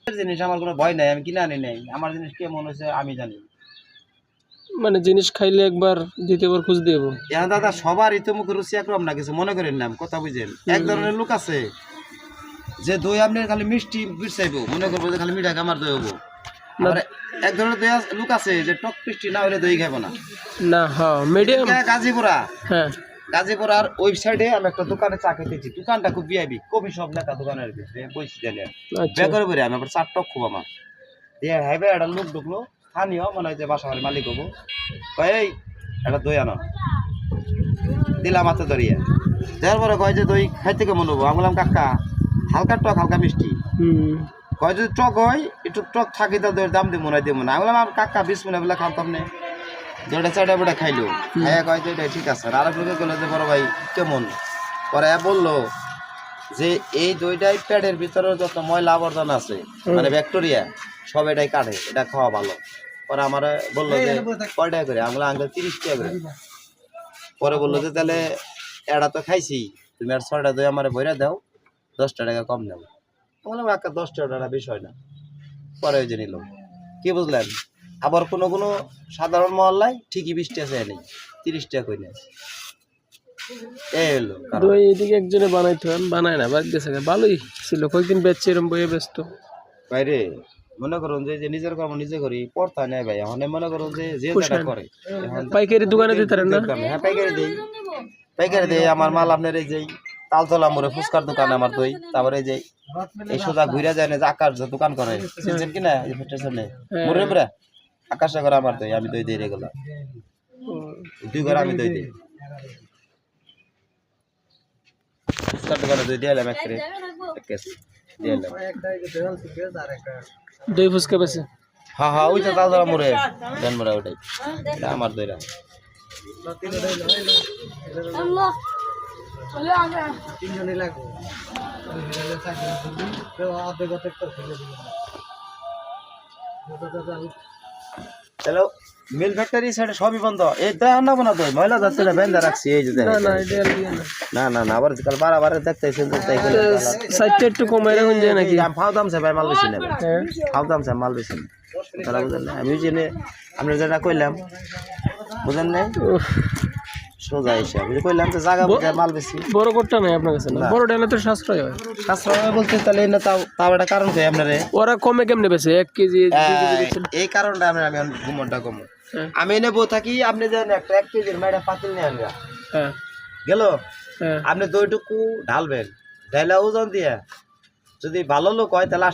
জিনিস আমার কোনো ভয় নাই, আমি কিনে আনি নাই। আমার জিনিস কেমন হয়েছে আমি জানি। মানে জিনিস খাইলে একবার দ্বিতীয়বার খুঁজ দেবো। এখন দাদা সবারই তো মুখে রুচি একরকম না, কিছু মনে করেন না, কথা বুঝেন। এক ধরনের লোক আছে যে দই আপনি খালি মিষ্টি চাইবো, মনে করবো যে খালি মিঠাই আমার দই হবো। এক ধরনের লোক আছে যে টক মিষ্টি না হলে দই খাবো না। না হ্যাঁ মিডিয়াম। গাজীপুরা, হ্যাঁ গাজীপুরার ওয়েবসাইটে আমি একটা দোকানে চা খেতেছি, দোকানটা খুব ভিআইপি, কবি সব লেখা দোকানের ভিতরে বইছি দিলে বেকার করে আমি আবার চার টক খুব আমার দিয়ে হাইবে একটা লোক ঢুকলো, স্থানীয় মনে হয় যে বাসা বাড়ির মালিক হবো, কয় এই একটা দই আনো, দিলাম হাতে ধরিয়ে দেওয়ার পরে কয় যে দই খাইতে কেমন হবো? আমি বললাম কাকা হালকা টক হালকা মিষ্টি। কয় যদি টক হয় একটু টক থাকি তো দইয়ের দাম দিব না দিব না। আমি বললাম কাকা 20 মিনিট বলে খাওয়াতাম না, দইটা চারটা বেটা খাইলো, খাইয়া কয় যে এটা ঠিক আছে। আর আরেক লোকে বললো যে বড় ভাই কেমন, পরে বললো যে এই দইটাই পেটের ভিতরে যত ময়লা আবর্জনা আছে মানে ব্যাকটেরিয়া সব এটাই কাটে, এটা খাওয়া ভালো। পরে আমার বললো যে কয় টাকা করে? আমি বললাম আঙ্কেল 30 টাকা করে। পরে বললো যে তাহলে এটা তো খাইছি, তুমি আর 6টা দই আমার বইরা দাও, 10 টাকা কম নেবো। বললাম কাকা 10 টাকা বিষয় না। পরে ওই যে নিল, কি বুঝলেন? আবার কোনো কোনো সাধারণ মহল্লায় ঠিকই 20 টাকা নেই, 30 টাকা করে নেয়। দই এদিকে একজনে বানাইতো, আমি বানাই না, বাদ গেছে। ভালোই ছিল, কয়েকদিন বেচছে এরম বইয়ে ব্যস্ত বাইরে। মনে করুন যে নিজের কর্ম নিজে করি, পড়তা নেই ভাই। এখন মনে করুন যে যেটা করে পাইকারি দোকানে দিতে পারেন না? হ্যাঁ পাইকারি দেই, পাইকারি দেই। আমার মাল আপনার এই যে তালতলা মোড়ে ফুচকার দোকান আমার দই, তারপরে এই যে এই সোজা ঘুরে যায় না যে আকাশ যে দোকান করে চিনছেন কিনা, এই স্টেশনে মোড়ে মোড়ে আকাশে করে আমার দই, আমি দই দিই রেগুলার 2 ঘর আমি দই দিই। ফুচকার দোকানে দই দিয়ে এলাম এক কেস দিয়ে এলাম। দই ফুচকা বেছে? হ্যাঁ হ্যাঁ ওইটা তালতলা মোড়ে দেন মোড়ে, ওইটাই আমার দইরা। হ্যালো, মিল ফ্যাক্টরি সাইডে সবই বন্ধ। এই তো আনাবো না, তো ময়লা যাচ্ছে না, বেঁধে রাখছি এই যে। না না না, আবার কাল বারবার দেখতেছেন সাইডটা একটু কমাই রাখুন যায় নাকি? ফাও দাম চাই ভাই, মাল বেশি নেবে, ফাও দাম চাই মাল বেশি। তারা বুঝলেন না, আমি জেনে আপনার যেটা কইলাম বুঝলেন নাই, সোজা এসে আমি কইলাম যে জায়গা বুঝে মাল বেশি। বড় কোটটা নাই আপনার কাছে? না বড় ডালে তো সাশ্রয় হয়। সাশ্রয় হয় বলতে তাহলে না, তাও একটা কারণ কই আপনারে। ওরা কমে কেমনে বেছে? 1 কেজি 2 কেজি? এই কারণটা আমি ঘুমটা কম আমি নেবো থাকি। আপনি জানেন একটা 1 কেজির মাইটা পাতিল নিয়ে আনবা, হ্যাঁ গেল আপনি দইটুকু ঢালবেন, ঢাইলা ওজন দিয়ে যদি ভালো লোক হয় তাহলে